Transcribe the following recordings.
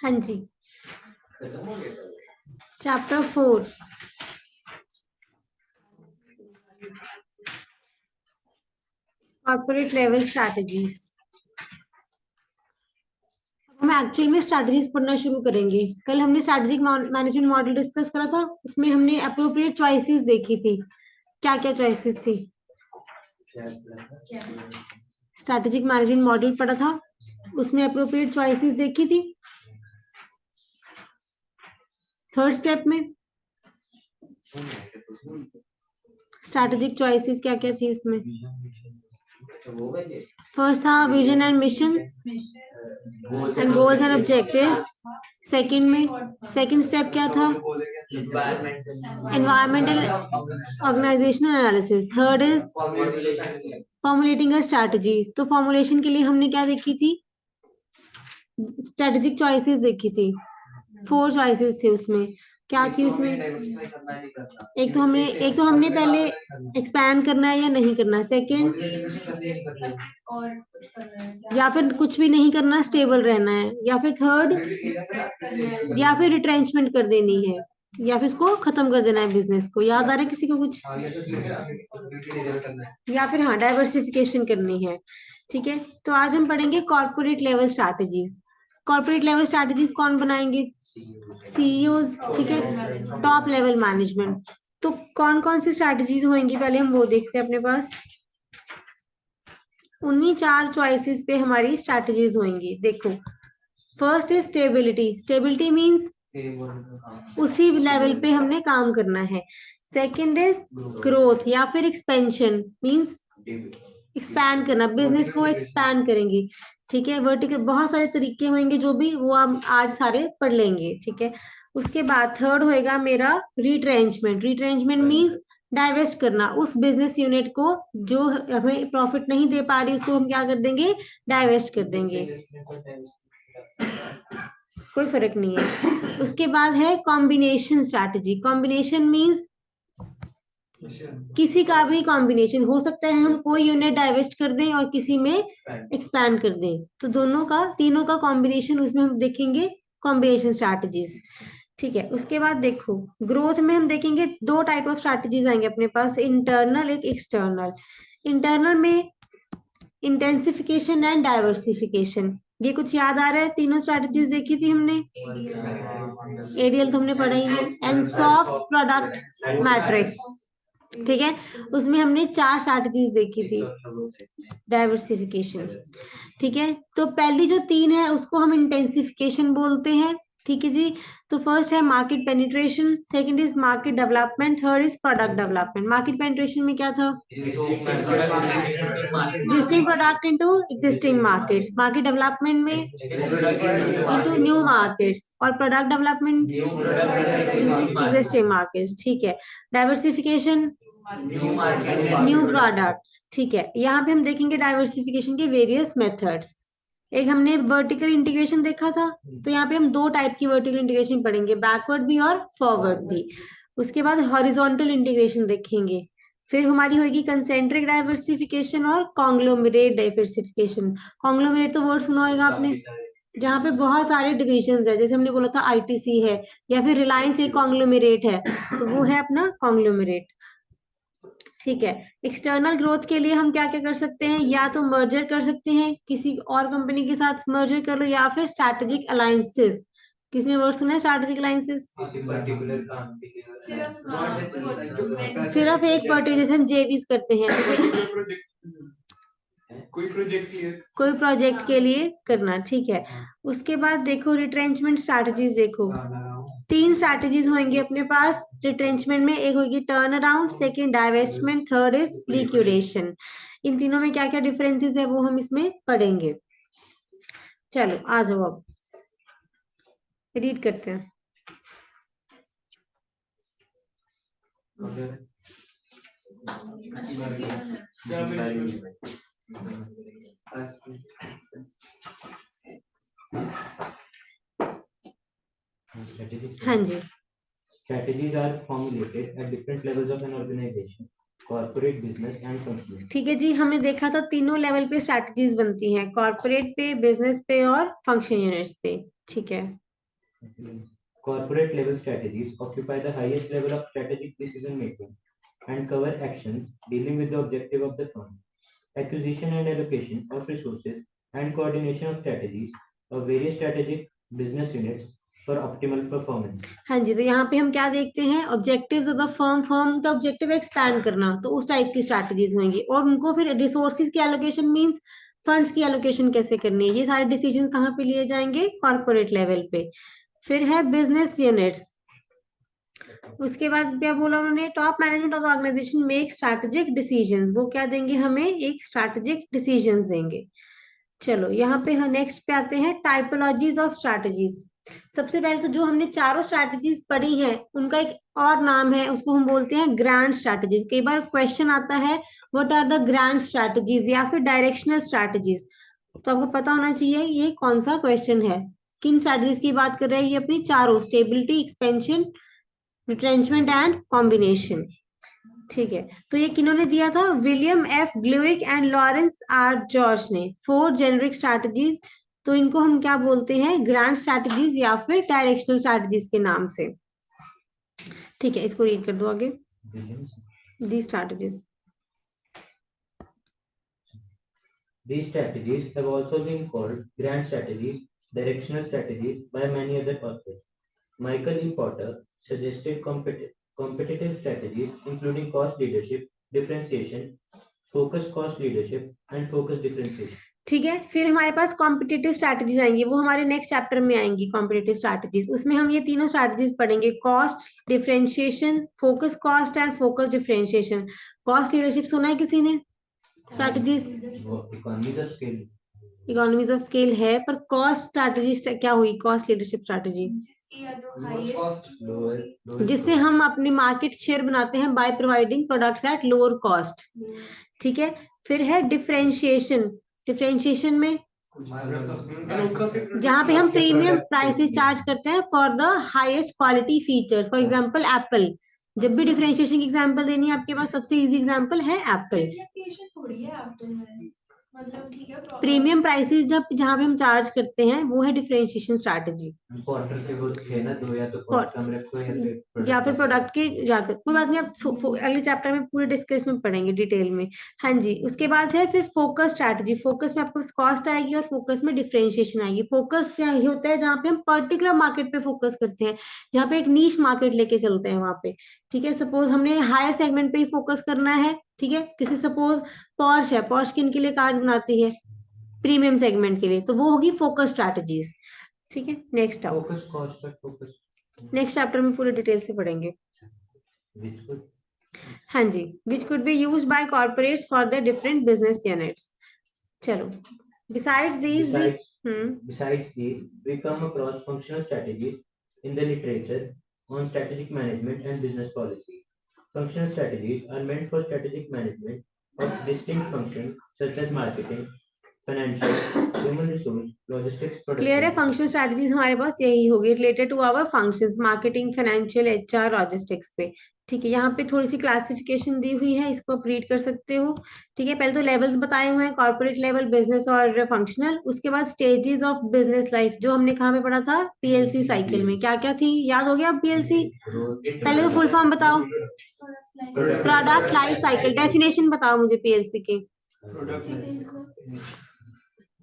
हाँ जी, chapter 4। Corporate level strategies. हम actual में स्ट्रैटेजीज पढ़ना शुरू करेंगे। कल हमने स्ट्रैटेजिक मैनेजमेंट मॉडल डिस्कस करा था, उसमें हमने अप्रोप्रिएट चॉइसेस देखी थी। क्या क्या चॉइसेस थी? स्ट्रैटेजिक मैनेजमेंट मॉडल पढ़ा था, उसमें अप्रोप्रिएट चॉइसेस देखी थी। थर्ड स्टेप में स्ट्रैटेजिक चॉइसेस क्या क्या थी उसमें? फर्स्ट था vision and mission and goals and objectives. Second में सेकंड स्टेप क्या था? Environmental organizational analysis. Third is formulating a strategy. तो फॉर्मुलेशन के लिए हमने क्या देखी थी? स्ट्रेटेजिक चॉइसेस देखी थी। 4 चॉइसेस थे उसमें। क्या थी उसमें? एक तो हमने पहले एक्सपैंड करना है या नहीं करना। सेकंड, या फिर कुछ भी नहीं करना, स्टेबल रहना है। या फिर थर्ड, या फिर रिट्रेंचमेंट कर देनी है, या फिर इसको खत्म कर देना है बिजनेस को। याद आ रहा है किसी को कुछ? या फिर हाँ, डाइवर्सिफिकेशन करनी है। ठीक है, तो आज हम पढ़ेंगे corporate level strategies. Corporate level strategies कौन बनाएंगे? सीईओ। ठीक है, टॉप लेवल मैनेजमेंट। तो कौन कौन सी स्ट्रैटेजीज होंगी पहले हम वो देखते हैं अपने पास। उन्हीं 4 चॉइसेस पे हमारी स्ट्रैटेजीज होंगी। देखो, first is stability. Stability means उसी लेवल पे हमने काम करना है। सेकंड इज ग्रोथ या फिर एक्सपेंशन, मींस एक्सपैंड करना, बिजनेस को एक्सपैंड करेंगे। ठीक है, वर्टिकल बहुत सारे तरीके होंगे, जो भी वो हम आज सारे पढ़ लेंगे। ठीक है, उसके बाद थर्ड होएगा मेरा रिट्रेंचमेंट। रिट्रेंचमेंट मींस डाइवेस्ट करना, उस बिजनेस यूनिट को जो हमें प्रॉफिट नहीं दे पा रही, उसको हम क्या कर देंगे? डाइवेस्ट कर देंगे। कोई फर्क नहीं है। उसके बाद है कॉम्बिनेशन स्ट्रैटेजी। कॉम्बिनेशन मींस किसी का भी कॉम्बिनेशन हो सकता है। हम कोई यूनिट डाइवेस्ट कर दें और किसी में एक्सपैंड कर दें, तो दोनों का, तीनों का कॉम्बिनेशन उसमें हम देखेंगे, कॉम्बिनेशन स्ट्रैटेजीज। ठीक है, उसके बाद देखो, ग्रोथ में हम देखेंगे 2 टाइप ऑफ स्ट्रैटेजीज आएंगे अपने पास, इंटरनल एक एक्सटर्नल। इंटरनल में इंटेंसिफिकेशन एंड डाइवर्सिफिकेशन। ये कुछ याद आ रहा है? तीनों स्ट्रैटेजीज देखी थी हमने। एडीएल तो हमने पढ़ा ही नहीं। एनसॉफ्ट प्रोडक्ट मैट्रिक्स। ठीक है, उसमें हमने 4 स्ट्रैटेजीज देखी थी डाइवर्सिफिकेशन। ठीक है, तो पहली जो 3 है उसको हम इंटेंसिफिकेशन बोलते हैं। ठीक है जी, तो फर्स्ट है market penetration, second is market development, third is product development. Market penetration में क्या था? Existing product into existing markets. Market development में इनटू न्यू मार्केट्स, और प्रोडक्ट डेवलपमेंट एग्जिस्टिंग मार्केट्स। ठीक है, डाइवर्सिफिकेशन न्यू प्रोडक्ट। ठीक है, यहाँ पे हम देखेंगे डाइवर्सिफिकेशन के वेरियस मेथड्स। एक हमने वर्टिकल इंटीग्रेशन देखा था, तो यहाँ पे हम 2 टाइप की वर्टिकल इंटीग्रेशन पढ़ेंगे, बैकवर्ड भी और फॉरवर्ड भी। उसके बाद हॉरिजॉन्टल इंटीग्रेशन देखेंगे। फिर हमारी होगी कंसेंट्रिक डाइवर्सिफिकेशन और कॉन्ग्लोमरेट डाइवर्सिफिकेशन। कॉन्ग्लोमरेट तो वर्ड सुना होगा आपने, जहाँ पे बहुत सारे डिविजन है, जैसे हमने बोला था आईटीसी है, या फिर रिलायंस एक कॉन्ग्लोमरेट है, तो वो है अपना कॉन्ग्लोमरेट। ठीक है, एक्सटर्नल ग्रोथ के लिए हम क्या क्या कर सकते हैं? या तो मर्जर कर सकते हैं, किसी और कंपनी के साथ मर्जर कर लो, या फिर स्ट्रैटेजिक अलायंसेस। किसने वर्ड सुना है स्ट्रैटेजिक अलायंसेस? सिर्फ एक पर्टिकुलर, जैसे हम जेवीज करते हैं, कोई प्रोजेक्ट के लिए करना। ठीक है, उसके बाद देखो रिट्रेंचमेंट स्ट्रैटेजीज। देखो 3 स्ट्रैटेजीज होंगी अपने पास रिट्रेंचमेंट में। एक होगी turn around, second divestment, third is liquidation. इन तीनों में क्या क्या डिफरेंसेस है वो हम इसमें पढ़ेंगे। चलो आ जाओ, अब रीड करते हैं। हाँ जी, Strategies are formulated at different levels of an organization, corporate, business and functional. ठीक है जी, हमने देखा था तीनों लेवल पे स्ट्रैटेजीज बनती हैं, कॉर्पोरेट पे, बिजनेस पे और फंक्शन यूनिट्स पे। ठीक है, Corporate level strategies occupy the highest level of strategic decision making and cover actions dealing with the objective of the firm, acquisition and allocation of resources, and coordination of strategies of various strategic business units for optimal performance. हाँ जी, तो यहाँ पे हम क्या देखते हैं, objectives of the firm, firm का objective है एक्सपैंड करना, तो उस टाइप की स्ट्रैटेजीज होंगी, और उनको फिर रिसोर्सेज की एलोकेशन मींस फंड्स की एलोकेशन कैसे करनी है, ये सारे डिसीजन कहाँ पे लिए जाएंगे, कॉर्पोरेट लेवल पे। फिर है बिजनेस यूनिट्स, उसके बाद क्या बोला उन्होंने, top management of the organisation make strategic decisions, वो क्या देंगे हमें, एक स्ट्रैटेजिक डिसीजंस देंगे। चलो यहाँ पे हम नेक्स्ट पे आते हैं, टाइपोलॉजीज ऑफ स्ट्रैटेजीज। सबसे पहले तो जो हमने चारों स्ट्रैटेजीज पढ़ी हैं उनका एक और नाम है, उसको हम बोलते हैं ग्रैंड स्ट्रैटेजीज। कई बार क्वेश्चन आता है what are the grand strategies या फिर डायरेक्शनल स्ट्रैटेजीज, तो आपको पता होना चाहिए ये कौन सा क्वेश्चन है, किन स्ट्रैटेजीज की बात कर रहे हैं, ये अपनी चारों, stability, expansion, retrenchment and combination. ठीक है, तो ये किन्होंने दिया था, William F Glueck and Lawrence R George ने, 4 जेनरिक स्ट्रैटेजीज। तो इनको हम क्या बोलते हैं, ग्रैंड स्ट्रैटेजीज या फिर डायरेक्शनल स्ट्रैटेजीज के नाम से। ठीक है, इसको रीड कर दो आगे, the strategies. These strategies have also been called grand strategies, directional strategies by many other authors. Michael E. Porter suggested competitive strategies including cost leadership, differentiation, focus cost leadership, and focus differentiation. ठीक है, फिर हमारे पास competitive strategies आएंगी, वो हमारे next chapter में आएंगी competitive strategies, उसमें हम ये तीनों स्ट्रैटेजीज पढ़ेंगे, cost, differentiation, focus cost and focus differentiation. Cost leadership सुना है किसी ने, स्ट्रैटेजीज, इकोनॉमीज ऑफ स्केल है, पर कॉस्ट स्ट्रैटेजी क्या हुई, कॉस्ट लीडरशिप स्ट्रैटेजी, जिससे हम अपनी मार्केट शेयर बनाते हैं by providing products at lower cost. ठीक है, फिर है डिफरेंशिएशन, डिफरेंशिएशन में जहां पे हम प्रीमियम प्राइसेस चार्ज करते हैं for the highest quality features, for example Apple. जब भी डिफरेंशिएशन की एग्जांपल देनी है आपके पास सबसे इजी एग्जांपल है एप्पल। मतलब ठीक है, प्रीमियम प्राइसेस जब जहां पे हम चार्ज करते हैं वो है डिफरेंशिएशन स्ट्रैटेजी। क्वार्टर के वो थे ना दो, या तो कॉस्ट कम रखो या फिर प्रोडक्ट के जाकर, कोई बात नहीं, आप अगले चैप्टर में पूरे डिस्कस में पढ़ेंगे डिटेल में। हाँ जी, उसके बाद है फिर फोकस स्ट्रैटेजी, फोकस में आपको कॉस्ट आएगी और फोकस में डिफरेंशिएशन आएगी। फोकस ये होता है जहाँ पे हम पर्टिकुलर मार्केट पे फोकस करते हैं, जहाँ पे एक नीश मार्केट लेके चलते हैं वहां पे। ठीक है, सपोज हमने हायर सेगमेंट पे ही फोकस करना है, ठीक है, जैसे सपोज पॉर्श है, पॉर्श किन के लिए कार्स बनाती है, प्रीमियम सेगमेंट के लिए, तो वो होगी फोकस स्ट्रैटेजीज। ठीक है, नेक्स्ट आओ, फोकस कॉस्ट पर फोकस नेक्स्ट चैप्टर में पूरे डिटेल से पढ़ेंगे। हाँ जी, which could be use by corporates for the different business units. चलो, besides these we come across functional strategies in the literature on strategic management and business policy. Functional strategies are meant for strategic management of distinct functions such as marketing, financial, human resource, logistics, clear है, functional strategies हमारे पास यही होगी related to our functions, marketing, financial, HR, logistics पे। ठीक है, यहाँ पे थोड़ी सी क्लासिफिकेशन दी हुई है, इसको आप रीड कर सकते हो। ठीक है, पहले तो लेवल्स बताए हुए हैं, कॉर्पोरेट लेवल, बिजनेस और फंक्शनल। उसके बाद स्टेजेस ऑफ बिजनेस लाइफ, जो हमने कहाँ पे पढ़ा था, पीएलसी साइकिल में, क्या क्या थी, याद हो गया पीएलसी? पहले तो फुल फॉर्म बताओ, प्रोडक्ट लाइफ साइकिल, डेफिनेशन बताओ मुझे पीएलसी की।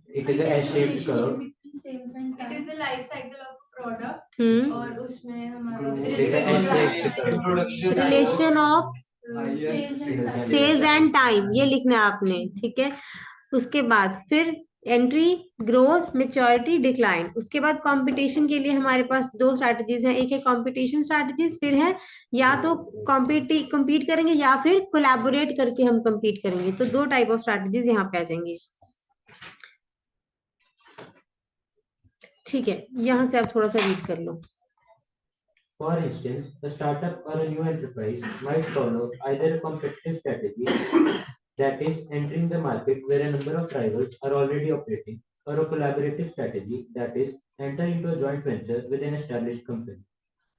It is a S-shaped curve. It is the life cycle of a product. और उसमें हमारा relation of sales and time, ये लिखना है आपने। ठीक है, उसके बाद फिर एंट्री, ग्रोथ, मेच्योरिटी, डिक्लाइन। उसके बाद कंपटीशन के लिए हमारे पास 2 स्ट्रैटेजीज हैं, एक है कंपटीशन स्ट्रैटेजीज, फिर है या तो compete करेंगे या फिर कोलैबोरेट करके हम compete करेंगे। तो 2 टाइप ऑफ स्ट्रैटेजीज यहाँ पे आ जाएंगी। ठीक है, यहाँ से आप थोड़ा सा रीड कर लो। For instance, a startup or a new enterprise might follow either a competitive strategy, that is, entering the market where a number of rivals are already operating, or a collaborative strategy, that is, enter into a joint venture with an established company.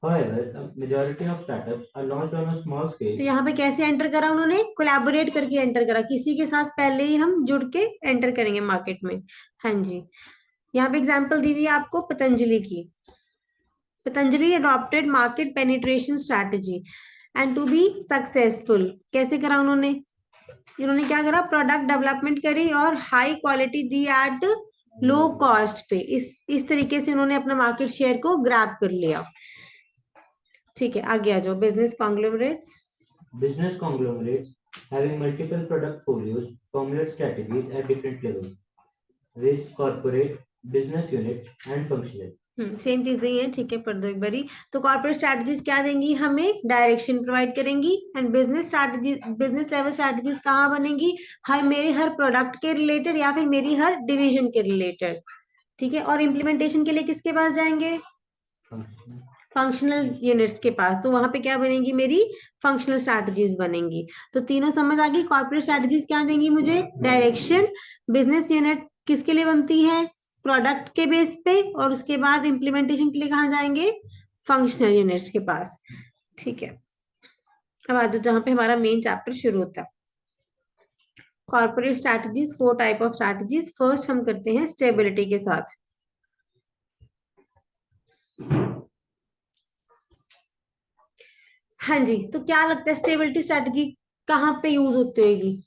However, a majority of startups are launched on a small scale. तो यहाँ पे कैसे enter करा उन्होंने, collaborate करके enter करा, किसी के साथ पहले ही हम जुड़ के एंटर करेंगे मार्केट में। हाँ जी, यहाँ पे एग्जांपल दी हुई है आपको पतंजलि की। Patanjali adopted market penetration strategy and to be successful. कैसे करा उन्होंने? इन्होंने क्या करा? प्रोडक्ट डेवलपमेंट करी और high quality the at low cost पे। इस तरीके से उन्होंने अपना मार्केट शेयर को ग्रैब कर लिया। ठीक है, आगे आ जाओ। Business conglomerates. Business conglomerates having multiple product folios formulate strategies at different levels, with corporate, business unit, and functional. Same चीजें ही हैं। ठीक है, पढ़ दो एक बारी। तो कॉर्पोरेट स्ट्रैटेजीज क्या देंगी? हमें डायरेक्शन प्रोवाइड करेंगी। And business strategy, business level strategies कहाँ बनेंगी? मेरे हर प्रोडक्ट के रिलेटेड या फिर मेरी हर डिवीजन के रिलेटेड। ठीक है, और इम्प्लीमेंटेशन के लिए किसके पास जाएंगे? फंक्शनल यूनिट्स के पास। तो वहां पे क्या बनेगी? मेरी फंक्शनल स्ट्रैटेजीज बनेंगी। तो तीनों समझ आ गई। कॉर्पोरेट स्ट्रैटेजीज क्या देंगी मुझे? डायरेक्शन। बिजनेस यूनिट किसके लिए बनती है? प्रोडक्ट के बेस पे। और उसके बाद इम्प्लीमेंटेशन के लिए कहाँ जाएंगे? फंक्शनल यूनिट्स के पास। ठीक है, अब आ जाओ जहां पे हमारा मेन चैप्टर शुरू होता है। Corporate strategies, 4 type of strategies. First हम करते हैं स्टेबिलिटी के साथ। हाँ जी, तो क्या लगता है स्टेबिलिटी स्ट्रैटेजी कहाँ पे यूज होती होगी?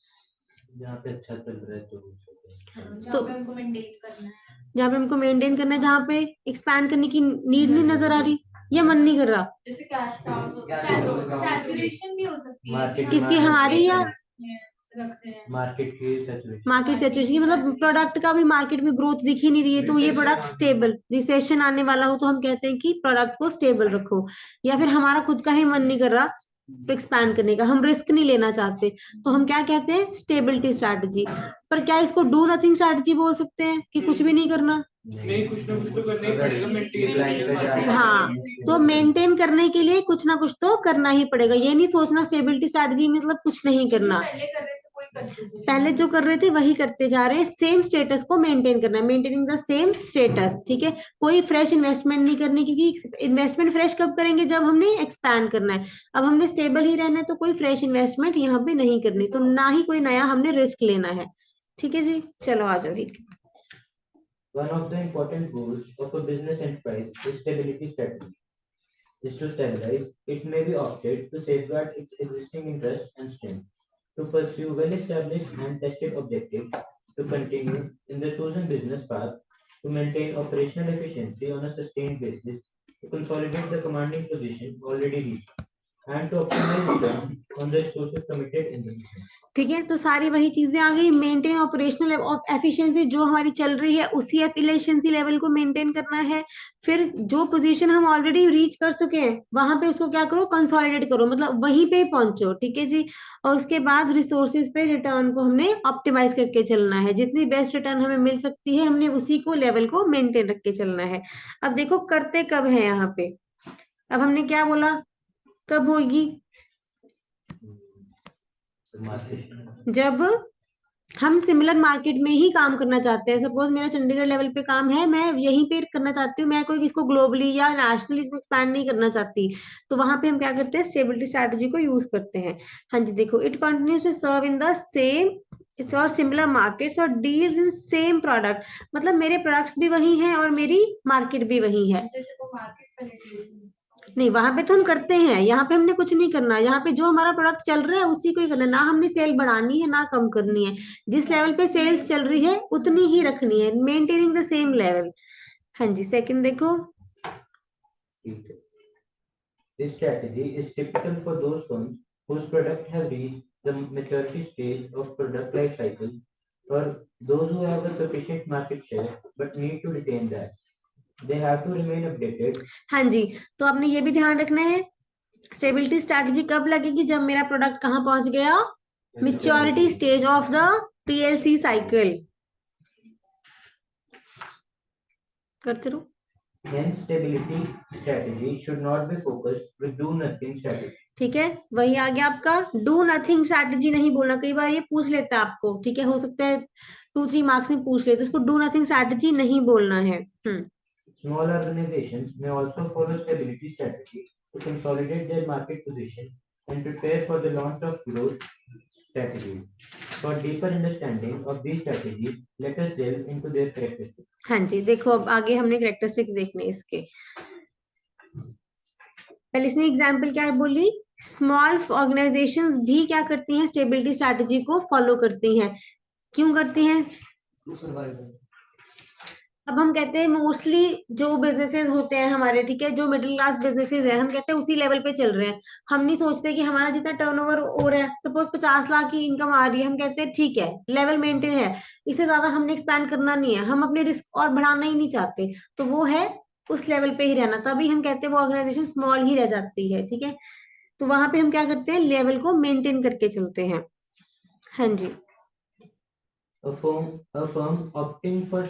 जहाँ पे अच्छा चल रहा है तो जहाँ पे हमको मेंटेन करना है, जहाँ पे हमको मेंटेन करना है, जहाँ पे एक्सपैंड करने की नीड नहीं नजर आ रही या मन नहीं कर रहा। जैसे कैश काउज होता है, सैचुरेशन भी हो सकती है कि हम किसकी? हमारी या रख रहे हैं। मार्केट की सैचुरेशन। मार्केट सैचुरेशन, मतलब प्रोडक्ट का भी मार्केट में ग्रोथ दिख ही नहीं रही है, तो ये प्रोडक्ट स्टेबल, रिसेशन आने वाला हो तो हम कहते हैं कि प्रोडक्ट को स्टेबल रखो। या फिर हमारा खुद का ही मन नहीं कर रहा एक्सपैंड करने का, हम रिस्क नहीं लेना चाहते, तो हम क्या कहते हैं? Stability strategy. पर क्या इसको डू नथिंग स्ट्रैटेजी बोल सकते हैं कि कुछ भी नहीं करना? नहीं, कुछ ना कुछ तो करना ही पड़ेगा मेंटेन। हाँ, तो मेंटेन करने के लिए कुछ ना कुछ तो करना ही पड़ेगा। ये नहीं सोचना स्टेबिलिटी स्ट्रैटेजी मतलब कुछ नहीं करना। पहले कर रहे थे कोई करते थे, पहले जो कर रहे थे वही करते जा रहे हैं। सेम स्टेटस को मेंटेन करना है, मेंटेनिंग द सेम स्टेटस। ठीक है, कोई फ्रेश इन्वेस्टमेंट नहीं करनी, क्योंकि इन्वेस्टमेंट फ्रेश कब करेंगे? जब हमने एक्सपैंड करना है। अब हमने स्टेबल ही रहना है, तो कोई फ्रेश इन्वेस्टमेंट यहाँ पे नहीं करनी, तो ना ही कोई नया हमने रिस्क लेना है। ठीक है जी, चलो आ जाओ। One of the important goals of a business enterprise is stability strategy. Is to stabilize, it may be opted to safeguard its existing interests and strength, to pursue well-established and tested objectives, to continue in the chosen business path, to maintain operational efficiency on a sustained basis, to consolidate the commanding position already reached, and to optimize return on the resources committed in the business. ठीक है, तो सारी वही चीजें आ गई। Maintain operational efficiency, जो हमारी चल रही है उसी एफिशिएंसी लेवल को मेंटेन करना है। फिर जो पोजीशन हम ऑलरेडी रीच कर चुके हैं वहां पे उसको क्या करो? कंसोलिडेट करो, मतलब वहीं पे पहुंचो। ठीक है जी, और उसके बाद रिसोर्सेज पे रिटर्न को हमने ऑप्टिमाइज करके चलना है। जितनी बेस्ट रिटर्न हमें मिल सकती है, हमने उसी को लेवल को मेंटेन रख के चलना है। अब देखो करते कब है यहाँ पे? अब हमने क्या बोला, कब होगी? जब हम सिमिलर मार्केट में ही काम करना चाहते हैं। सपोज मेरा चंडीगढ़ लेवल पे काम है, मैं यहीं पे करना चाहती हूँ, मैं कोई इसको ग्लोबली या नेशनली इसको एक्सपैंड नहीं करना चाहती, तो वहां पे हम क्या करते हैं? स्टेबिलिटी स्ट्रैटेजी को यूज करते हैं। हाँ जी, देखो, it continues to serve in the same its or similar markets और डील्स इन सेम प्रोडक्ट। मतलब मेरे प्रोडक्ट्स भी वही हैं और मेरी मार्केट भी वही है। जैसे वो मार्केट पेनिट्रेशन नहीं, वहां पे तो हम करते हैं, यहाँ पे हमने कुछ नहीं करना। यहाँ पे जो हमारा प्रोडक्ट चल रहा है उसी को ही करना है। ना हमने सेल बढ़ानी है ना कम करनी है। जिस लेवल पे सेल्स चल रही है उतनी ही रखनी है, मेंटेनिंग द सेम लेवल। हाँ जी, सेकंड देखो। This strategy is typical for those firms whose products have reached the maturity stage of product life cycle, or those who have a sufficient market share but need to retain that. They have to remain updated. हाँ जी, तो आपने ये भी ध्यान रखना है, stability strategy कब लगेगी? जब मेरा प्रोडक्ट कहाँ पहुंच गया? Maturity stage of the PLC cycle. करते रहो। Hence, stability strategy should not be focused with do nothing strategy. ठीक है, वही आ गया आपका डू नथिंग स्ट्रैटेजी। नहीं बोलना, कई बार ये पूछ लेता है आपको। ठीक है, हो सकता है 2-3 मार्क्स में पूछ ले, तो इसको डू नथिंग स्ट्रैटेजी नहीं बोलना है। Small organizations may also follow stability strategy to consolidate their market position and prepare for the launch of growth strategies. For deeper understanding of these strategies, let us delve into their characteristics. हाँ जी, देखो अब आगे हमने characteristics देखने इसके। पहले इसने एग्जाम्पल क्या बोली, स्मॉल ऑर्गेनाइजेशंस भी क्या करती हैं, स्टेबिलिटी स्ट्रैटेजी को फॉलो करती हैं। क्यों करती हैं? अब हम कहते हैं मोस्टली जो बिजनेसेस होते हैं हमारे, ठीक है, जो मिडिल क्लास बिजनेसेस हैं, हम कहते हैं उसी लेवल पे चल रहे हैं। हम नहीं सोचते कि हमारा जितना टर्नओवर हो रहा है, सपोज 50 लाख की इनकम आ रही है, हम कहते हैं ठीक है लेवल मेंटेन है, इससे ज्यादा हमने एक्सपैंड करना नहीं है, हम अपने रिस्क और बढ़ाना ही नहीं चाहते, तो वो है उस लेवल पे ही रहना, तभी हम कहते हैं वो ऑर्गेनाइजेशन स्मॉल ही रह जाती है, ठीक है। तो वहां पे हम क्या करते हैं, लेवल को मेंटेन करके चलते हैं। हाँ जी। A firm opting for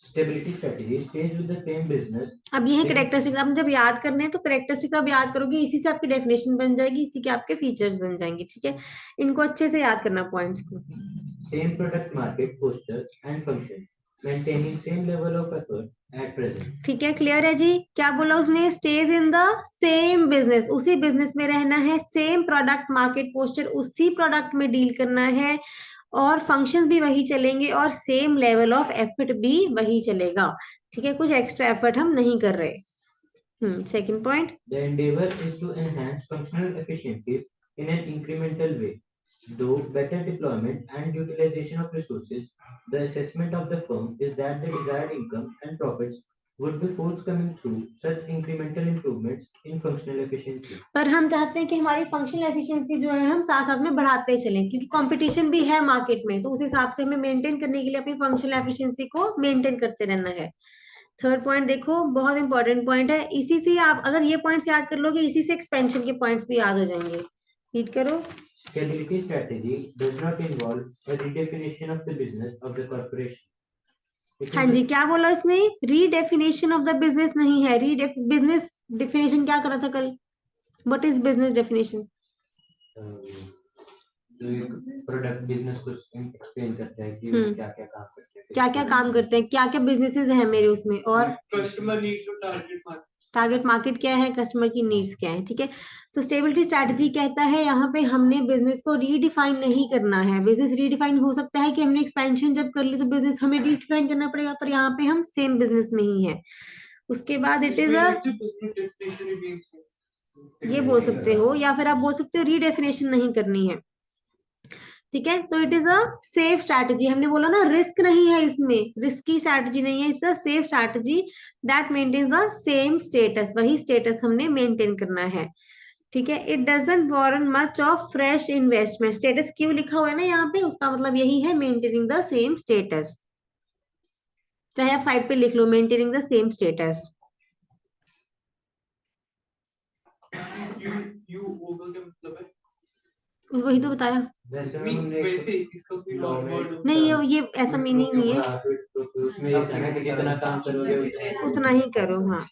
stability strategy stays with the same business. अब ये है करेक्टरिस्टिक्स, आप जब याद करने हैं तो करेक्टरिस्टिक्स आप याद करोगे, इसी से आपकी डेफिनेशन बन जाएगी, इसी के आपके फीचर्स बन जाएंगे, ठीक है। इनको अच्छे से याद करना पॉइंट्स को। Same product market posture and function, maintaining same level of effort at present. ठीक है, क्लियर है जी। क्या बोला उसने, stage in the same business, उसी बिजनेस में रहना है, सेम प्रोडक्ट मार्केट पोस्चर, उसी प्रोडक्ट में डील करना है, और फंक्शंस भी वही चलेंगे, और सेम लेवल ऑफ एफर्ट भी वही चलेगा, ठीक है, कुछ एक्स्ट्रा एफर्ट हम नहीं कर रहे। Second point, The endeavor is to enhance functional efficiencies in an incremental way. Though better deployment and utilization of resources, the assessment of the firm is that the desired income and profits would be forthcoming through such incremental improvements in functional efficiency. पर हम चाहते हैं कि हमारी functional efficiency जो है हम साथ साथ में बढ़ाते चलें, क्योंकि कंपटीशन भी है मार्केट में, तो उस हिसाब से हमें मेंटेन करने के लिए अपनी फंक्शनल एफिशिएंसी को मेंटेन करते रहना है। थर्ड पॉइंट देखो, बहुत इंपॉर्टेंट पॉइंट है, इसी से आप अगर ये पॉइंट्स याद कर लोगे, इसी से एक्सपेंशन के पॉइंट्स भी याद हो जाएंगे। रीड करो। Stability strategy does not involve a redefinition of the business of the corporation. हाँ जी, क्या बोला इसने, रीडेफिनेशन ऑफ द बिजनेस नहीं है, बिजनेस डेफिनेशन क्या करा था कल, व्हाट इज बिजनेस डेफिनेशन? जो एक प्रोडक्ट बिजनेस को एक्सप्लेन करता है कि हम्म। क्या क्या काम करते हैं, क्या क्या काम करते हैं, क्या क्या बिजनेसेस हैं मेरे उसमें, और कस्टमर नीड्स और टारगेट मार्केट। टारगेट मार्केट क्या है, कस्टमर की नीड्स क्या है, ठीक है। तो स्टेबिलिटी स्ट्रैटेजी कहता है यहाँ पे हमने बिजनेस को रीडिफाइन नहीं करना है। बिजनेस रीडिफाइन हो सकता है कि हमने एक्सपेंशन जब कर ली तो बिजनेस हमें रीडिफाइन करना पड़ेगा, पर यहाँ पे हम सेम बिजनेस में ही है। उसके बाद इट इज ये बोल सकते हो, या फिर आप बोल सकते हो रीडेफिनेशन नहीं करनी है, ठीक है। तो it is a safe strategy, हमने बोला ना रिस्क नहीं है इसमें, रिस्की स्ट्रैटेजी नहीं है, it's a safe strategy that maintains the same status, वही स्टेटस हमने मेंटेन करना है, ठीक है। It doesn't warrant much of fresh investment, status क्यों लिखा हुआ है ना यहाँ पे, उसका मतलब यही है मेंटेनिंग द सेम स्टेटस, चाहे आप साइड पे लिख लो maintaining the same status. You over का मतलब है, वही तो बताया, वैसे इसका कोई वर्ड नहीं ये ऐसा मीनिंग नहीं है, उसमें ये था ना कि जितना काम करोगे उतना ही करो। हाँ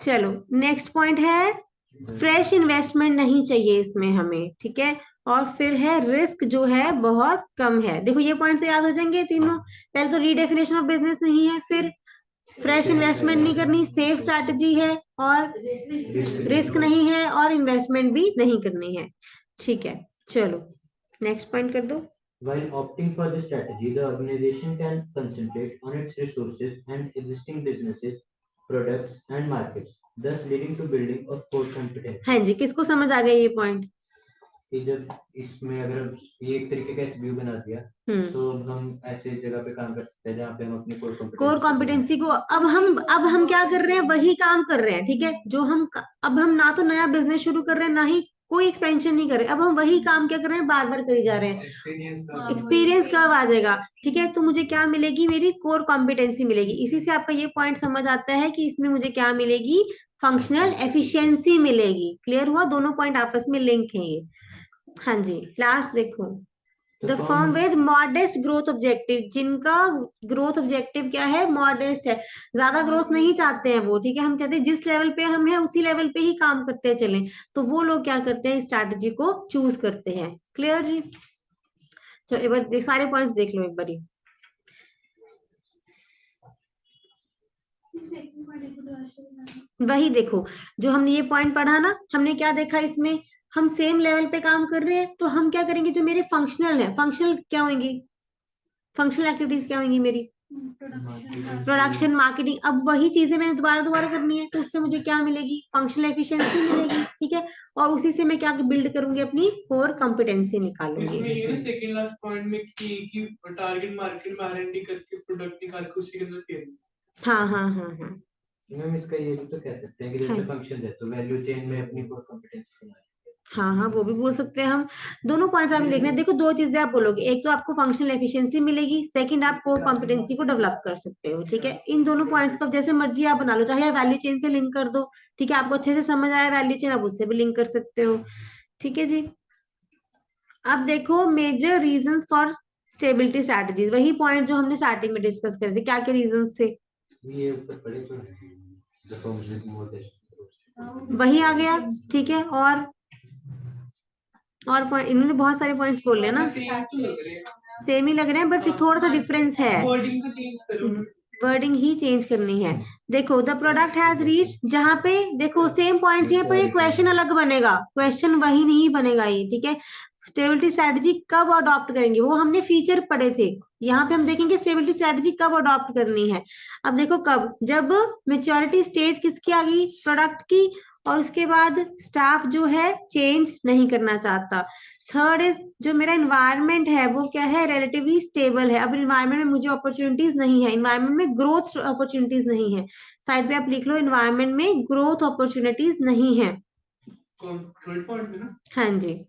चलो, नेक्स्ट पॉइंट है फ्रेश इन्वेस्टमेंट नहीं चाहिए इसमें हमें, ठीक है। और फिर है रिस्क जो है बहुत कम है, देखो ये पॉइंट से याद हो जाएंगे तीनों। पहले तो रीडेफिनेशन ऑफ बिजनेस नहीं है, फिर फ्रेश इन्वेस्टमेंट नहीं करनी, सेफ स्ट्रैटेजी है, और रिस्क नहीं है, और इन्वेस्टमेंट भी नहीं करनी है, ठीक है। चलो नेक्स्ट पॉइंट कर दो। While opting for this strategy, the organization can concentrate on its resources and existing businesses, products, and markets, thus leading to building of core competence. हाँ जी, किसको समझ आ गया ये पॉइंट? कि जब इसमें अगर ये एक तरीके का एसबीओ बना दिया, तो हम ऐसे जगह पे काम कर सकते हैं जहाँ पे हम अपनी कोर कॉम्पिटेंसी को अब हम क्या कर रहे हैं, वही काम कर रहे हैं, ठीक है। जो हम अब हम ना तो नया बिजनेस शुरू कर रहे हैं, ना ही कोई एक्सपेंशन नहीं कर रहे, अब हम वही काम क्या कर रहे हैं, बार बार करी जा रहे हैं। एक्सपीरियंस कब आ जाएगा, ठीक है, तो मुझे क्या मिलेगी, मेरी कोर कॉम्पिटेंसी मिलेगी। इसी से आपका ये पॉइंट समझ आता है कि इसमें मुझे क्या मिलेगी, फंक्शनल एफिशिएंसी मिलेगी। क्लियर हुआ, दोनों पॉइंट आपस में लिंक है ये। हाँ जी, लास्ट देखो, the firm with modest growth objective, जिनका ग्रोथ ऑब्जेक्टिव क्या है, मॉडेस्ट है, ज्यादा ग्रोथ नहीं चाहते हैं वो, ठीक है। हम चाहते हैं जिस लेवल पे हम हैं उसी लेवल पे ही काम करते चलें, तो वो लोग क्या करते हैं, स्ट्रैटेजी को चूज करते हैं। क्लियर जी। चलो एक बार सारे पॉइंट्स देख लो एक बारी। वही देखो, जो हमने ये पॉइंट पढ़ा ना, हमने क्या देखा इसमें, हम सेम लेवल पे काम कर रहे हैं, तो हम क्या करेंगे, जो मेरे फंक्शनल है, फंक्शनल क्या होंगी, फंक्शनल एक्टिविटीज क्या होंगी मेरी, प्रोडक्शन मार्केटिंग, अब वही चीजें मैंने दोबारा दोबारा करनी है, तो उससे मुझे क्या मिलेगी, फंक्शनल एफिशिएंसी मिलेगी, ठीक है। और उसी से मैं क्या बिल्ड करूंगी, अपनी कोर कॉम्पिटेंसी निकालूंगी। इसमें ये ना सेकंड लास्ट पॉइंट में कि टारगेट मार्केट में R&D करके प्रोडक्ट निकाल के उसी के अंदर खेलना। हाँ हाँ हाँ हाँ मैम इसका ये भी तो कह सकते हैं कि जैसे फंक्शन है तो वैल्यू चेन में अपनी कोर कॉम्पिटेंसी बनाए। हाँ हाँ, वो भी बोल सकते हैं हम। दोनों पॉइंट्स आपने देखने हैं। देखो, दो चीजें आप बोलोगे, एक तो आपको फंक्शनल एफिशिएंसी मिलेगी, सेकंड आप कोर कॉम्पिटेंसी को डेवलप कर सकते हो, ठीक है। इन दोनों पॉइंट्स को जैसे मर्जी आप बना लो, चाहे आप वैल्यू चेन से लिंक कर दो, ठीक है, आपको अच्छे से समझ आया वैल्यू चेन, आप उससे भी लिंक कर सकते हो, ठीक है जी। अब देखो, major reasons for stability strategies, वही पॉइंट जो हमने स्टार्टिंग में डिस्कस करे थे, क्या क्या रीजन थे, ये ऊपर पड़े तो है the firms with more than वही आ गया, ठीक है। और पॉइंट, इन्होंने बहुत सारे पॉइंट्स बोले ना, सेम ही लग रहे हैं, बट फिर थोड़ा सा डिफरेंस है, वर्डिंग को चेंज करो। वर्डिंग ही चेंज करनी है। देखो, द प्रोडक्ट हैज रीच, जहां पे देखो सेम पॉइंट्स हैं, पर एक क्वेश्चन अलग बनेगा, क्वेश्चन वही नहीं बनेगा ये, ठीक है। स्टेबिलिटी स्ट्रेटजी कब अडॉप्ट करेंगे, वो हमने फीचर पढ़े थे, यहाँ पे हम देखेंगे स्टेबिलिटी स्ट्रेटजी कब अडॉप्ट करनी है। अब देखो कब, जब मेच्योरिटी स्टेज किसकी आ गई, प्रोडक्ट की, और उसके बाद स्टाफ जो है चेंज नहीं करना चाहता। थर्ड इज, जो मेरा इन्वायरमेंट है वो क्या है, रिलेटिवली स्टेबल है। अब इन्वायरमेंट में मुझे अपॉर्चुनिटीज नहीं है, इन्वायरमेंट में ग्रोथ अपॉर्चुनिटीज नहीं है, साइड पे आप लिख लो, इन्वायरमेंट में ग्रोथ अपॉर्चुनिटीज नहीं है। थर्ड पॉइंट में ना, हाँ जी।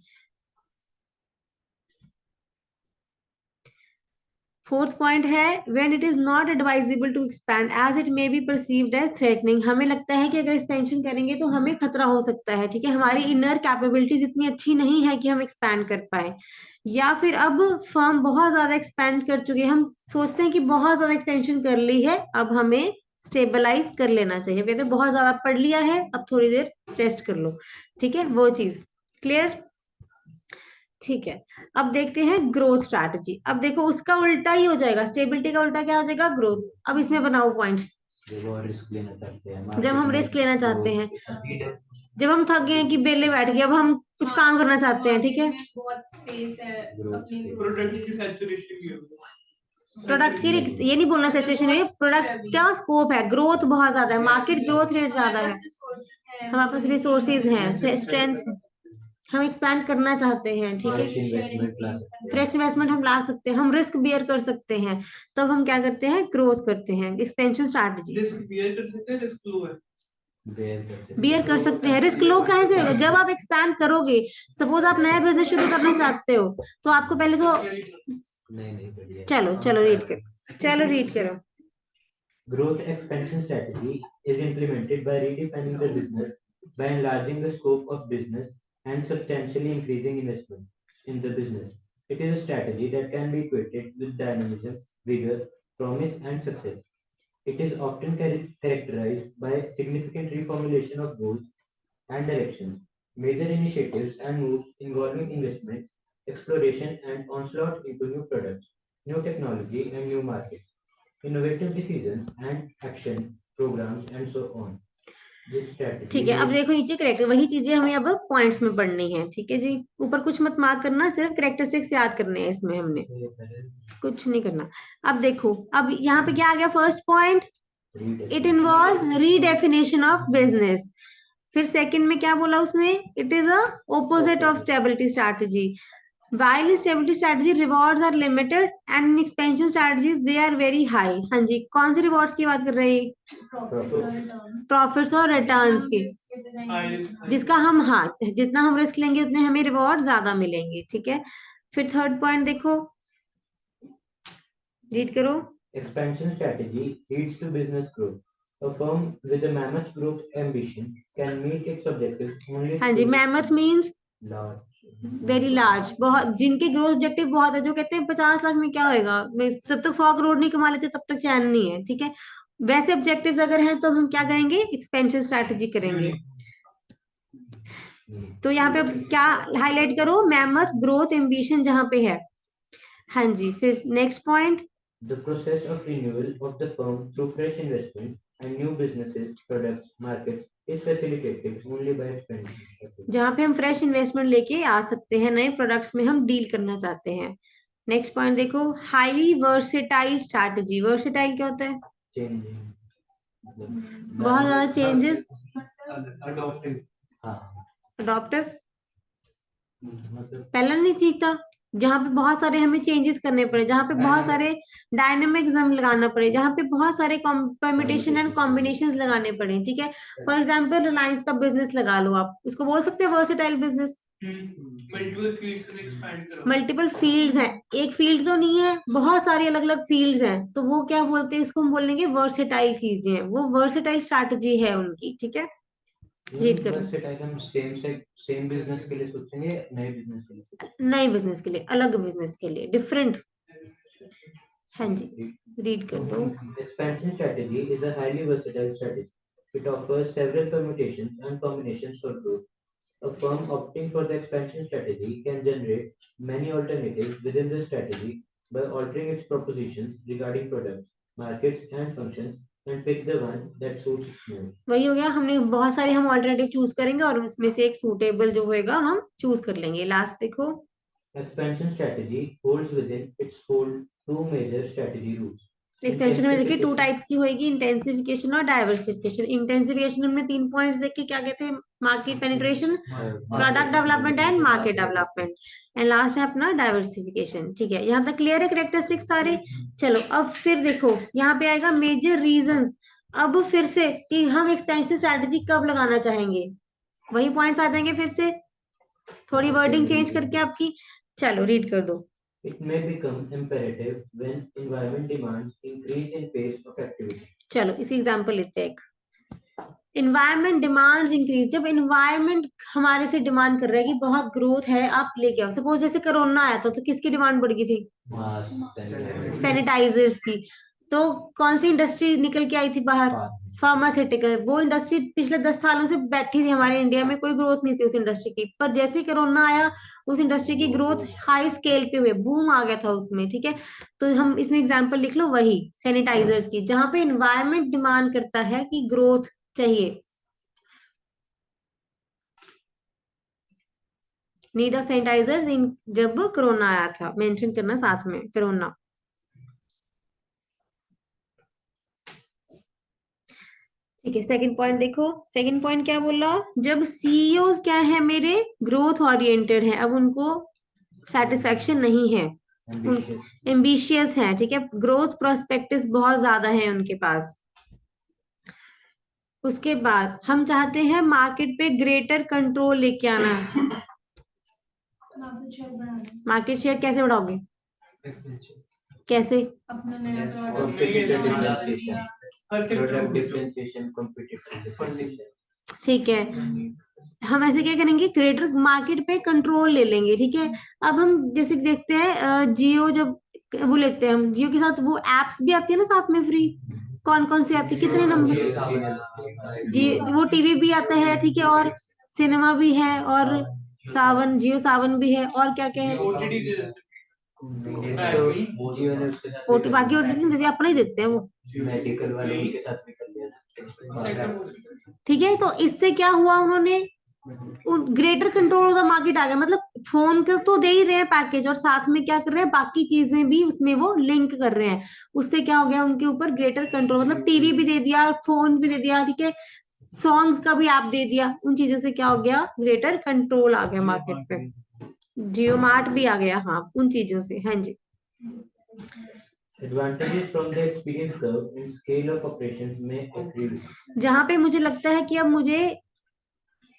फोर्थ पॉइंट है, when it is not advisable to expand as it may be perceived as threatening, हमें लगता है कि अगर एक्सपेंशन करेंगे तो हमें खतरा हो सकता है, ठीक है, हमारी इनर कैपेबिलिटीज इतनी अच्छी नहीं है कि हम एक्सपैंड कर पाए, या फिर अब फर्म बहुत ज्यादा एक्सपैंड कर चुके हैं, हम सोचते हैं कि बहुत ज्यादा एक्सपेंशन कर ली है, अब हमें स्टेबलाइज कर लेना चाहिए, कहते हैं बहुत ज्यादा पढ़ लिया है, अब थोड़ी देर रेस्ट कर लो, ठीक है, वो चीज क्लियर, ठीक है। अब देखते हैं ग्रोथ स्ट्रैटेजी, अब देखो उसका उल्टा ही हो जाएगा, स्टेबिलिटी का उल्टा क्या हो जाएगा, ग्रोथ। अब इसमें बनाओ पॉइंट्स, रिस्क लेना चाहते हैं जब हम रिस्क लेना चाहते हैं, जब हम थक गए हैं कि बेले बैठ गए, अब हम कुछ काम करना चाहते हैं, ठीक है, बहुत स्पेस है अपनी प्रोडक्ट की सैचुरेशन भी होगी। प्रोडक्ट की ये नहीं बोलना सिचुएशन है, प्रोडक्ट का स्कोप है, ग्रोथ बहुत ज्यादा है, मार्केट ग्रोथ रेट ज्यादा है, हमारे पास रिसोर्सेज हैं, स्ट्रेंथ, हम एक्सपैंड करना चाहते हैं, ठीक है, फ्रेश इन्वेस्टमेंट हम ला सकते हैं, हम रिस्क बियर कर सकते हैं, तब हम क्या करते हैं, ग्रोथ करते हैं, एक्सपेंशन स्ट्रैटेजी। रिस्क बियर कर सकते हैं, रिस्क लो है, बियर कर सकते हैं, रिस्क लो कहाँ से होगा, जब आप एक्सपैंड करोगे, सपोज आप नया बिजनेस शुरू करना चाहते हो, तो आपको पहले तो, चलो चलो रीड करो, चलो रीड करो। Growth expansion strategy is implemented by redefining the business, by enlarging the scope of business and substantially increasing investment in the business. It is a strategy that can be equated with dynamism, vigor, promise, and success. It is often characterized by significant reformulation of goals and direction, major initiatives and moves involving investments, exploration, and onslaught into new products, new technology, and new markets, innovative decisions and action programs, and so on. ठीक है, अब देखो नीचे character, वही चीजें हमें अब points में पढ़नी है, ठीक है जी, ऊपर कुछ मत मार्क करना, सिर्फ करेक्टरिस्टिक्स याद करने हैं, इसमें हमने कुछ नहीं करना। अब देखो, अब यहाँ पे क्या आ गया, first point, it involves redefinition of business, फिर सेकंड में क्या बोला उसने, it is a opposite of stability strategy, while in stability strategy rewards are limited and in expansion strategies they are very high। हाँ जी, कौन से रिवॉर्ड्स की बात कर रहे हैं, प्रॉफिट्स और रिटर्न्स की, जिसका हम, हाँ, जितना हम रिस्क लेंगे उतने हमें रिवॉर्ड ज्यादा मिलेंगे, ठीक है। फिर थर्ड पॉइंट देखो, रीड करो। Expansion strategy leads to business growth. A firm with a mammoth growth ambition can meet its objectives only हाँ जी, mammoth means large. Very large, बहुत, जिनके ग्रोथ ऑब्जेक्टिव बहुत है, जो कहते हैं 50 लाख में क्या होएगा, मैं जब तक 100 करोड़ नहीं कमा लेते तब तक चैन नहीं है, ठीक है, वैसे ऑब्जेक्टिव्स अगर हैं तो हम क्या करेंगे, एक्सपेंशन स्ट्रैटेजी करेंगे। तो यहाँ पे क्या हाईलाइट करो, मैमथ ग्रोथ एम्बिशन जहां पे है, हाँ जी। फिर next point, The process of renewal of the firm through fresh investments and new businesses, products, markets is facilitated only by expansion. जहां पे हम फ्रेश इन्वेस्टमेंट लेके आ सकते हैं, नए प्रोडक्ट्स में हम डील करना चाहते हैं, नेक्स्ट पॉइंट देखो, हाईली वर्सेटाइल स्ट्रैटेजी। वर्सेटाइल क्या होता है? चेंजिंग, बहुत ज्यादा चेंजेस। अडॉप्टिंग। हाँ अडॉप्टिव मतलब पहला नहीं ठीक था, जहाँ पे बहुत सारे हमें चेंजेस करने पड़े, जहाँ पे बहुत सारे डायनेमिज्म लगाना पड़े, जहाँ पे बहुत सारे परम्यूटेशन एंड कॉम्बिनेशन लगाने पड़े, ठीक है। फॉर एग्जाम्पल रिलायंस का बिजनेस लगा लो, आप उसको बोल सकते हैं वर्सेटाइल बिजनेस। मल्टीपल फील्ड्स में एक्सपैंड करो। मल्टीपल फील्ड्स हैं, एक फील्ड तो नहीं है, बहुत सारी अलग अलग फील्ड्स हैं, तो वो क्या बोलते हैं, इसको हम बोलेंगे वर्सेटाइल चीजें हैं, वो वर्सेटाइल स्ट्रैटेजी है उनकी, ठीक है। रीड करो। वर्सेटाइल हम सेम बिजनेस के लिए सोचेंगे, नए बिजनेस के लिए सोचेंगे? नए बिजनेस के लिए, अलग बिजनेस के लिए, डिफरेंट। हाँ जी, रीड कर दो। Expansion strategy is a highly versatile strategy. It offers several permutations and combinations for growth. A firm opting for the expansion strategy can generate many alternatives within the strategy by altering its propositions regarding products, markets, and functions, and pick the one that suits its needs. वही हो गया, हमने बहुत सारे हम alternative choose करेंगे और उसमें से एक सूटेबल जो होएगा हम चूज कर लेंगे। लास्ट देखो, Expansion strategy holds within its fold two major strategy rules. Extension में देखिए 2 टाइप्स की होएगी, इंटेंसिफिकेशन और डाइवर्सिफिकेशन। इंटेंसिफिकेशन हमने 3 पॉइंट्स देख के क्या कहते हैं, market penetration, product development and market development. And last है अपना डाइवर्सिफिकेशन, ठीक है। यहाँ तक क्लियर है कैरेक्टरिस्टिक्स सारे। चलो अब फिर देखो, यहाँ पे आएगा मेजर रीजंस। अब फिर से कि हम एक्सपेंशन स्ट्रैटेजी कब लगाना चाहेंगे, वही पॉइंट्स आ जाएंगे फिर से, थोड़ी वर्डिंग चेंज करके आपकी। चलो रीड कर दो। It may become imperative when environment demands increase in pace of activity. चलो इसी एग्जांपल लेते हैं एक, इन्वायरमेंट डिमांड्स इंक्रीज। जब इन्वायरमेंट हमारे से डिमांड कर रहा है कि बहुत ग्रोथ है, आप लेके आओ। सपोज जैसे कोरोना आया था तो किसकी डिमांड बढ़ गई थी? सैनिटाइजर्स की। तो कौन सी इंडस्ट्री निकल के आई थी बाहर? फार्मास्यूटिकल। वो इंडस्ट्री पिछले 10 सालों से बैठी थी हमारे इंडिया में, कोई ग्रोथ नहीं थी उस इंडस्ट्री की, पर जैसे ही कोरोना आया उस इंडस्ट्री की ग्रोथ हाई स्केल पे हुई, बूम आ गया था उसमें, ठीक है। तो हम इसमें एग्जांपल लिख लो वही सैनिटाइजर्स की, जहां पे इन्वायरमेंट डिमांड करता है कि ग्रोथ चाहिए। नीड ऑफ सैनिटाइजर्स इन, जब कोरोना आया था, मेंशन करना साथ में कोरोना। ठीक है, सेकंड पॉइंट देखो। सेकंड पॉइंट क्या बोला, जब सीईओ क्या है मेरे, ग्रोथ ओरिएंटेड है, अब उनको सेटिस्फेक्शन नहीं है, एम्बिशियस है, ठीक है, ग्रोथ प्रोस्पेक्टिव बहुत ज्यादा है उनके पास। उसके बाद हम चाहते हैं मार्केट पे ग्रेटर कंट्रोल लेके आना। मार्केट शेयर कैसे बढ़ाओगे, कैसे? अपना नया Competitor प्रोडक्ट differentiation, हर सेक्टर product में differentiation, competitor differentiation. ठीक है, हम ऐसे क्या करेंगे, क्रिएटर मार्केट पे कंट्रोल ले लेंगे, ठीक है। अब हम जैसे देखते हैं जियो, जब वो लेते हैं हम जियो के साथ, वो एप्स भी आती है ना साथ में फ्री। कौन कौन सी आती है, कितने नंबर? जी, वो टीवी भी आता है, ठीक है, और सिनेमा भी है, और सावन, जियो सावन भी है, और क्या क्या है? ओटीटी दे देते तो जियो ने उसके साथ ओटी, बाकी ओटीटी देते हैं, अपना ही देते हैं वो, मेडिकल वाले उनके साथ भी कर लिया ना। ठीक है। तो इससे क्या हुआ, उन्होंने greater control of the market आ गया, मतलब फोन का तो दे ही रहे हैं पैकेज, और साथ में क्या कर रहे हैं, बाकी चीजें भी उसमें वो लिंक कर रहे हैं। उससे क्या हो गया, उनके ऊपर ग्रेटर कंट्रोल, मतलब टीवी भी दे दिया, फोन भी दे दिया, ठीक है, सॉन्ग्स का भी ऐप दे दिया। उन चीजों से क्या हो गया, ग्रेटर कंट्रोल आ गया मार्केट पे। जियो मार्ट भी आ गया, हाँ, उन चीजों से। हाँ जी, Advantages from the experience curve and scale of operations may accrue. जहां पे मुझे लगता है कि अब मुझे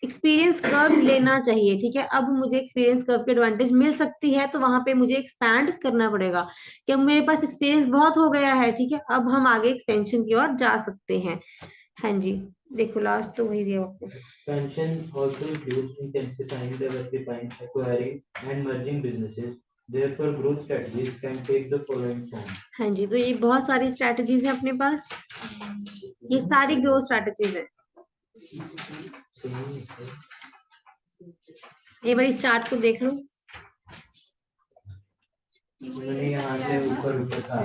एक्सपीरियंस कर्व लेना चाहिए, ठीक है, अब मुझे एक्सपीरियंस कर्व की एडवांटेज मिल सकती है, तो वहां पे मुझे एक्सपैंड करना पड़ेगा, कि अब मेरे पास एक्सपीरियंस बहुत हो गया है, ठीक है, अब हम आगे एक्सटेंशन की ओर जा सकते हैं। हाँ जी, देखो लास्ट तो वही दिया आपको। Expansion also includes intensifying, diversifying, acquiring, and merging businesses. Therefore, growth strategies can take the following form. हाँ जी, तो ये बहुत सारी स्ट्रैटेजीज है अपने पास, ये सारी ग्रोथ स्ट्रैटेजीज है। एक बार इस चार्ट को देख लो, मैंने यहाँ से ऊपर ऊपर का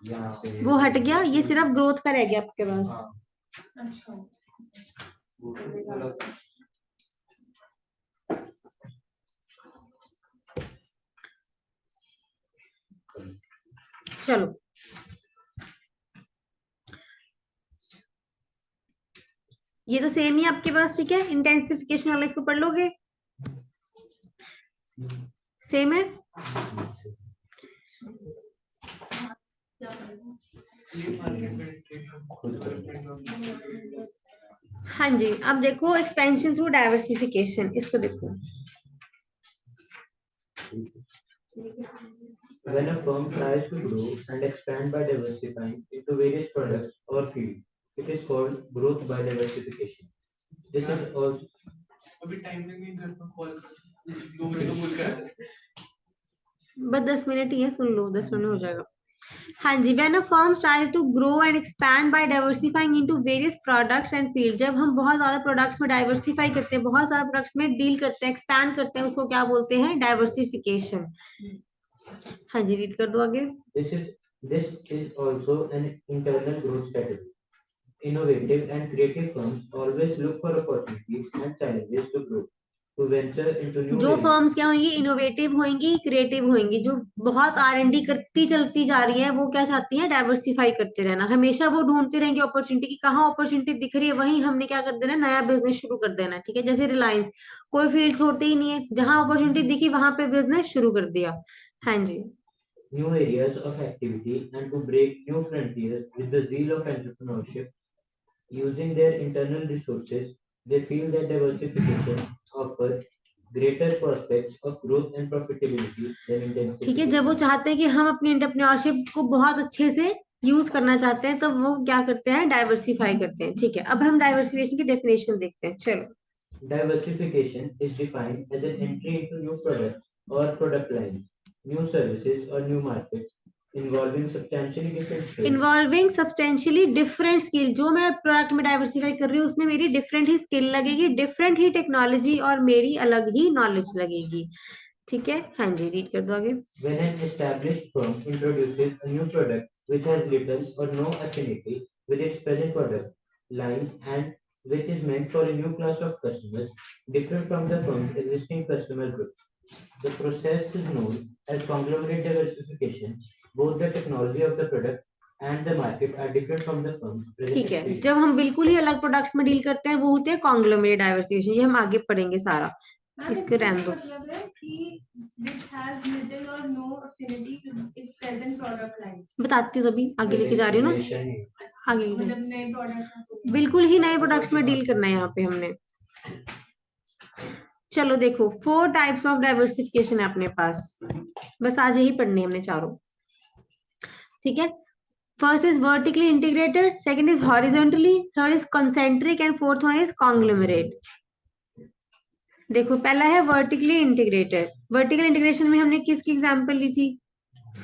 यहाँ पे वो हट गया, ये सिर्फ ग्रोथ का रह गया आपके पास। अच्छा। चलो ये तो सेम ही आपके पास, ठीक है। इंटेंसिफिकेशन वाला इसको पढ़ लोगे, सेम है। हाँ जी, अब देखो एक्सपेंशन थ्रू डाइवर्सिफिकेशन, इसको देखो। When a firm tries to grow and expand by diversifying into various products or fields, it is called growth by diversification. This is also अभी टाइम नहीं करता कॉल 2 मिनट का बोल कर बस 10 मिनट ही है, सुन लो, 10 मिनट हो जाएगा। हाँ जी, when a firm tries to grow and expand by diversifying into various products and fields, जब हम बहुत ज्यादा प्रोडक्ट्स में डाइवर्सिफाई करते हैं, बहुत ज्यादा प्रोडक्ट्स में डील करते हैं, एक्सपैंड करते हैं, उसको क्या बोलते हैं? डाइवर्सिफिकेशन। हाँ जी, रीड कर दो आगे। this is also an internal growth strategy. Innovative and creative firms always look for opportunities and challenges to grow, to venture into new जो areas. फर्म्स क्या होंगी? इनोवेटिव होंगी, क्रिएटिव होंगी, जो बहुत R&D करती चलती जा रही है, वो क्या चाहती है? डाइवर्सिफाई करते रहना। हमेशा वो ढूंढते रहेंगे अपॉर्चुनिटी की, कहाँ अपॉर्चुनिटी दिख रही है वहीं हमने क्या कर देना? नया बिजनेस शुरू कर देना, ठीक है। जैसे रिलायंस कोई फील्ड छोड़ते ही नहीं है, जहां अपॉर्चुनिटी दिखी वहां पे बिजनेस शुरू कर दिया। हाँ जी, New areas of activity and to break new frontiers with the zeal of entrepreneurship. Using their internal resources, they feel that diversification offers greater prospects of growth and profitability than intensification. ठीक है। जब वो चाहते हैं कि हम अपनी entrepreneurship को बहुत अच्छे से यूज करना चाहते हैं, तो वो क्या करते हैं? डाइवर्सिफाई करते हैं, ठीक है। अब हम डाइवर्सिफिकेशन की डेफिनेशन देखते हैं, चलो। Diversification is defined as an entry into new products or product lines, new services or new markets involving substantially different skills. Involving substantially different skill, जो मैं प्रोडक्ट में डाइवर्सिफाई कर रही हूँ उसमें मेरी डिफरेंट ही स्किल लगेगी, डिफरेंट ही टेक्नोलॉजी और मेरी अलग ही नॉलेज लगेगी, ठीक है। हाँ जी, रीड कर दो आगे। When an established firm introduces a new product which has little or no affinity with its present product line and which is meant for a new class of customers different from the firm's existing customer group. The process is known as conglomerate diversification. Both the technology of the product and the market are different from the firm's present ठीक है, experience. जब हम बिल्कुल ही अलग products में deal करते हैं वो होते हैं कॉन्ग्लोमरेट डाइवर्सिफिकेशन। ये हम आगे पढ़ेंगे सारा, इसको रहने दो। मतलब है कि which has little or no affinity with its present product line. बताती हूँ, तभी आगे लेके जा रही हूँ ना, आगे लेके मतलब नए प्रोडक्ट बिल्कुल ही नए प्रोडक्ट्स में डील करना है यहाँ पे हमने। चलो देखो, 4 टाइप्स ऑफ डाइवर्सिफिकेशन है अपने पास, बस आज यही पढ़नी है हमने चारों, ठीक है। First is vertically integrated, second is horizontally, third is concentric and fourth one is conglomerate. देखो, पहला है वर्टिकली इंटीग्रेटेड। वर्टिकल इंटीग्रेशन में हमने किसकी एग्जांपल ली थी?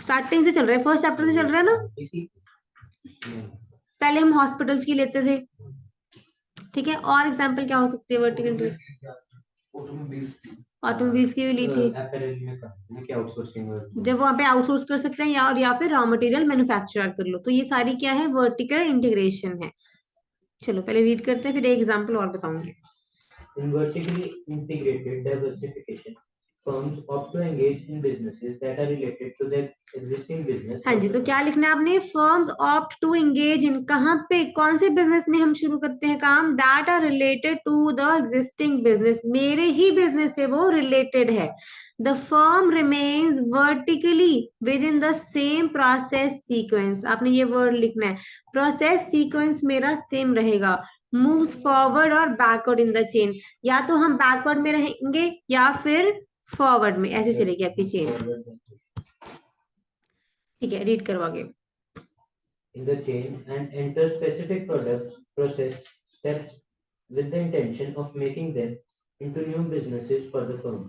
स्टार्टिंग से चल रहा है, फर्स्ट चैप्टर से चल रहा है ना। पहले हम हॉस्पिटल्स की लेते थे, ठीक है। और एग्जांपल क्या हो सकती है वर्टिकल इंटीग्रेशन? ऑटोमोबाइल्स की भी ली थी, जब वहां पे आउटसोर्स कर सकते हैं या फिर रॉ मटेरियल मैन्युफैक्चर कर लो, तो ये सारी क्या है? वर्टिकल इंटीग्रेशन है। चलो पहले रीड करते हैं, फिर एक एग्जांपल और बताऊंगी। In vertically integrated diversification, firms opt to engage in businesses that are related to their existing business. हाँ जी, तो क्या लिखना है आपने? Firms opt to engage in, कहाँ पे, कौन से बिजनेस में हम शुरू करते हैं काम? That are related to the existing business, मेरे ही बिजनेस से वो रिलेटेड है। The firm remains vertically within the same process sequence, आपने ये वर्ड लिखना है, प्रोसेस सीक्वेंस मेरा सेम रहेगा। Moves forward or backward in the chain, या तो हम बैकवर्ड में रहेंगे या फिर फॉरवर्ड में, ऐसे चलेगी आपकी चेन, ठीक है। रीड करो आगे। In the chain and enter specific products, process steps with the intention of making them into new businesses for the firm.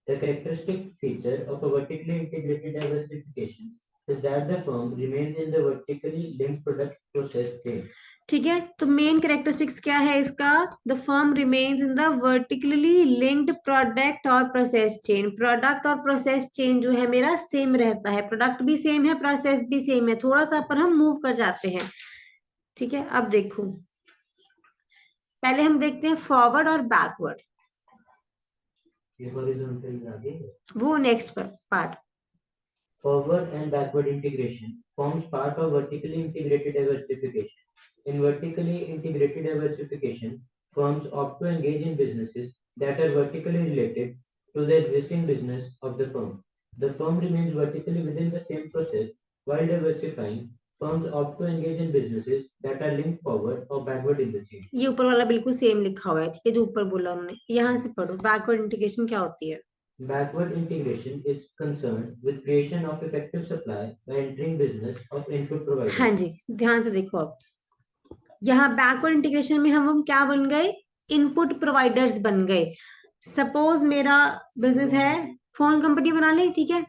The characteristic feature of a vertically integrated diversification is that the firm remains in the vertically linked product process chain. ठीक है, तो main characteristics क्या है इसका? The firm remains in the vertically linked product और process chain. Product और process chain जो है मेरा सेम रहता है, प्रोडक्ट भी सेम है, प्रोसेस भी सेम है, थोड़ा सा पर हम मूव कर जाते हैं, ठीक है। अब देखो, पहले हम देखते हैं फॉरवर्ड और बैकवर्ड, वो next part. Forward and backward integration forms part of vertically integrated diversification. In vertically integrated diversification, firms opt to engage in businesses that are vertically related to the existing business of the firm. The firm remains vertically within the same process while diversifying. Firms opt to engage in businesses that are linked forward or backward in the chain. ये ऊपर वाला बिल्कुल same लिखा हुआ है, ठीक है, जो ऊपर बोला हमने, यहाँ से पढ़ो बैकवर्ड इंटीग्रेशन क्या होती है। Backward integration is concerned with creation of effective supply by entering business of input providers. हाँ जी, ध्यान से देखो अब, यहाँ बैकवर्ड इंटीग्रेशन में हम क्या बन गए, इनपुट प्रोवाइडर्स बन गए। सपोज मेरा बिजनेस है, फोन कंपनी बना ले, ठीक है,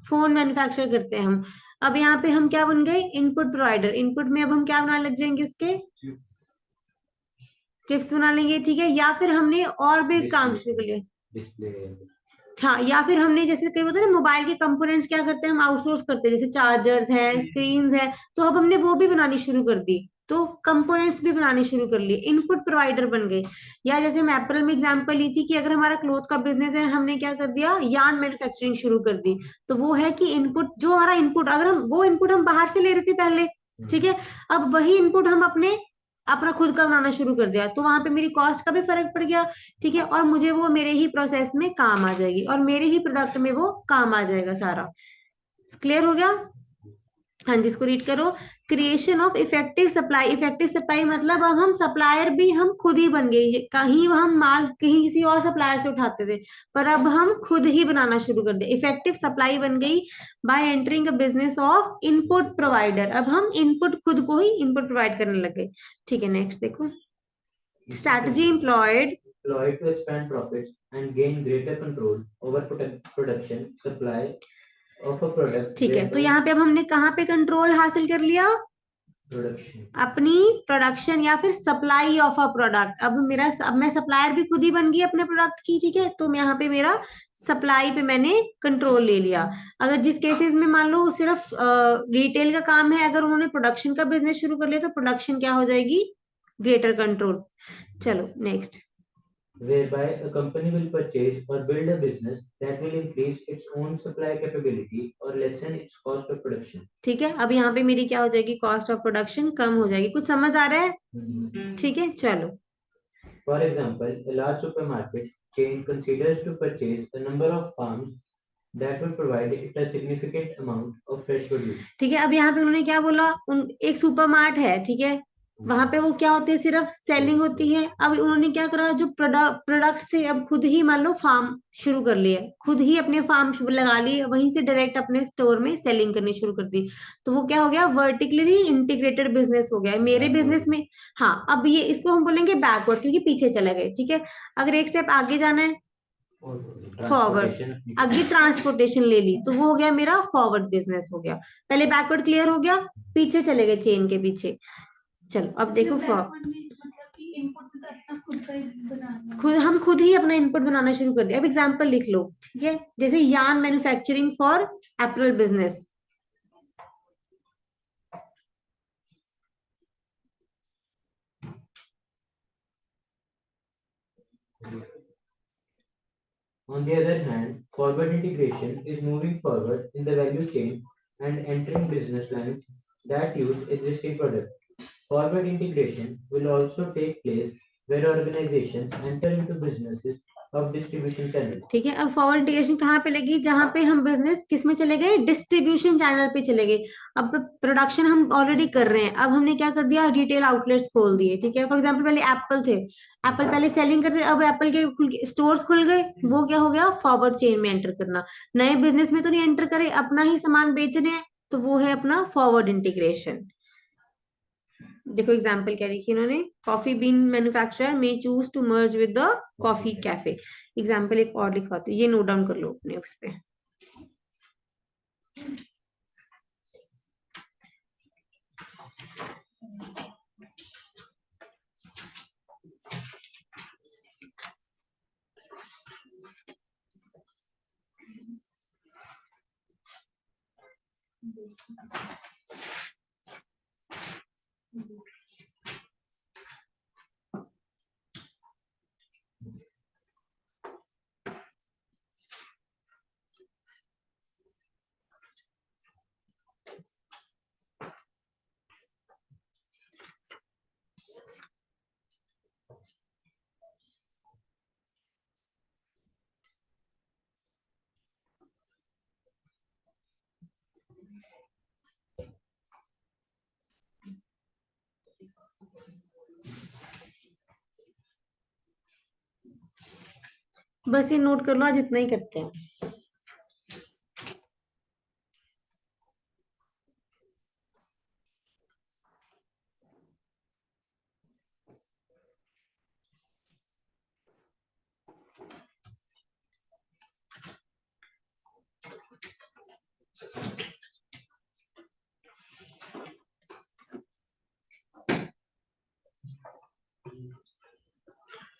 फोन मैन्युफैक्चर करते हैं हम। अब यहाँ पे हम क्या बन गए, इनपुट प्रोवाइडर। इनपुट में अब हम क्या बनाने लग जाएंगे, उसके चिप्स बना लेंगे, ठीक है, या फिर हमने और भी काम शुरू कर लिया। Display. हाँ, या फिर हमने जैसे कई होता है ना, मोबाइल के कंपोनेंट्स क्या करते हैं हम, आउटसोर्स करते हैं, जैसे चार्जर्स है, स्क्रीन्स है, तो अब हमने वो भी बनानी शुरू कर दी, तो कंपोनेंट्स भी बनाने शुरू कर लिए, इनपुट प्रोवाइडर बन गए। या जैसे हम एप्पल में एग्जांपल ली थी कि अगर हमारा क्लोथ का बिजनेस है, हमने क्या कर दिया, यार्न मैन्युफैक्चरिंग शुरू कर दी। तो वो है कि इनपुट, जो हमारा इनपुट, अगर हम वो इनपुट हम बाहर से ले रहे थे पहले, ठीक है, अब वही इनपुट हम अपना खुद का बनाना शुरू कर दिया, तो वहां पे मेरी कॉस्ट का भी फर्क पड़ गया, ठीक है, और मुझे वो मेरे ही प्रोसेस में काम आ जाएगी और मेरे ही प्रोडक्ट में वो काम आ जाएगा सारा। क्लियर हो गया? हाँ जी, इसको रीड करो। Creation of effective supply. Effective supply मतलब अब हम सप्लायर भी हम खुद ही बन गए। कहीं हम माल कहीं किसी और सप्लायर से उठाते थे, पर अब हम खुद ही बनाना शुरू कर दे। इफेक्टिव सप्लाई बन गई bye entering a business of input provider. अब हम इनपुट खुद को ही इनपुट प्रोवाइड करने लग गए, ठीक है। नेक्स्ट देखो, strategy employed Employed to expand profits and gain greater control over production supply of a product. ठीक है, तो यहाँ पे अब हमने कहाँ पे कंट्रोल हासिल कर लिया, Production. अपनी प्रोडक्शन या फिर सप्लाई ऑफ अ प्रोडक्ट। अब मैं सप्लायर भी खुद ही बन गई अपने प्रोडक्ट की, ठीक है, तो यहाँ पे मेरा सप्लाई पे मैंने कंट्रोल ले लिया। अगर जिस केसेस में मान लो सिर्फ रिटेल का काम है, अगर उन्होंने प्रोडक्शन का बिजनेस शुरू कर लिया, तो प्रोडक्शन क्या हो जाएगी, ग्रेटर कंट्रोल। चलो next, Whereby a company will purchase or build a business that will increase its own supply capability or lessen its cost of production. ठीक है, अब यहाँ पे मेरी क्या हो जाएगी, कॉस्ट ऑफ प्रोडक्शन कम हो जाएगी। कुछ समझ आ रहा है? ठीक है, चलो। For example, a large supermarket chain considers to purchase a number of farms that will provide it a significant amount of fresh produce. ठीक है, अब यहाँ पे उन्होंने क्या बोला, एक सुपरमार्ट है, ठीक है, वहां पे वो क्या होती है, सिर्फ सेलिंग होती है। अब उन्होंने क्या करा, जो प्रोडक्ट से अब खुद ही मान लो फार्म शुरू कर लिया, खुद ही अपने फार्म लगा लिए, वहीं से डायरेक्ट अपने स्टोर में सेलिंग करनी शुरू कर दी। तो वो क्या हो गया, वर्टिकली इंटीग्रेटेड बिजनेस हो गया मेरे बिजनेस में। हाँ, अब ये इसको हम बोलेंगे बैकवर्ड, क्योंकि पीछे चले गए, ठीक है। अगर एक स्टेप आगे जाना है, फॉरवर्ड, आगे ट्रांसपोर्टेशन ले ली, तो वो हो गया मेरा फॉरवर्ड बिजनेस हो गया। पहले बैकवर्ड क्लियर हो गया, पीछे चले गए चेन के पीछे। चलो अब देखो, Backward में मतलब कि इनपुट तो अपना खुद का ही बनाना है। हम खुद ही अपना इनपुट बनाना शुरू कर दिया। अब एग्जांपल लिख लो, ठीक है, जैसे yarn manufacturing for Apple business. On the other hand, forward integration is moving forward in the value chain and entering business lines that use existing products. Forward integration will also take place where organizations enter into businesses of distribution channels. ठीक है, अब forward integration कहाँ पे लगी, जहां पे हम business किस में चले गए, डिस्ट्रीब्यूशन चैनल पे चले गए। अब प्रोडक्शन हम ऑलरेडी कर रहे हैं, अब हमने क्या कर दिया, रिटेल आउटलेट्स खोल दिए, ठीक है। फॉर एग्जांपल पहले एप्पल थे, एप्पल पहले सेलिंग करते थे, अब एप्पल के स्टोर्स खुल गए, वो क्या हो गया, फॉरवर्ड चेन में एंटर करना। नए बिजनेस में तो नहीं एंटर करे, अपना ही सामान बेचने हैं, तो वो है अपना फॉरवर्ड इंटीग्रेशन। देखो एग्जाम्पल क्या लिखी इन्होंने, coffee bean manufacturer may choose to merge with the coffee cafe. Example एक और लिखवाती हूँ, ये नोट डाउन कर लो अपने उस पे। बस ये नोट कर लो, आज इतना ही करते हैं।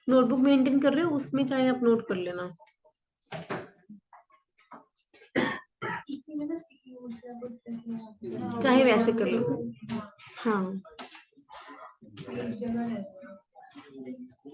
नोटबुक मेंटेन कर रहे हो, उसमें चाहे आप नोट कर लेना। इसी में ना sticky notes या कुछ ऐसे आते हैं। चाहे वैसे कर लो। हाँ एक जगह रहता है।